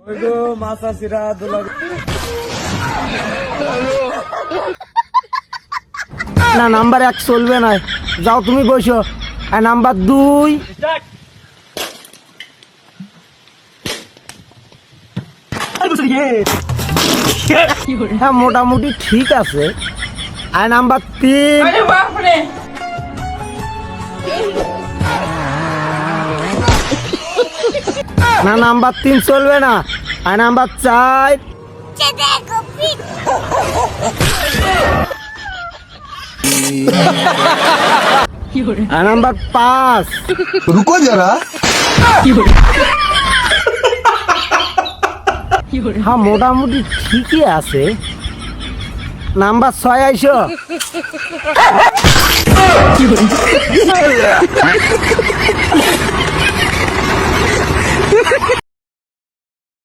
ওই গো মাছ আসিরা দুলা না নাম্বার 1 চলবে না, যাও তুমি বসো। আর নাম্বার 2 হ্যাঁ মোটামুটি ঠিক আছে। আর নাম্বার 3 না নাম্বার 3 চলবে না। আর নাম্বার 4 আর নাম্বার 5 रुको जरा। হ্যাঁ মোটামুটি ঠিকই আছে। নাম্বার 6 আইসো।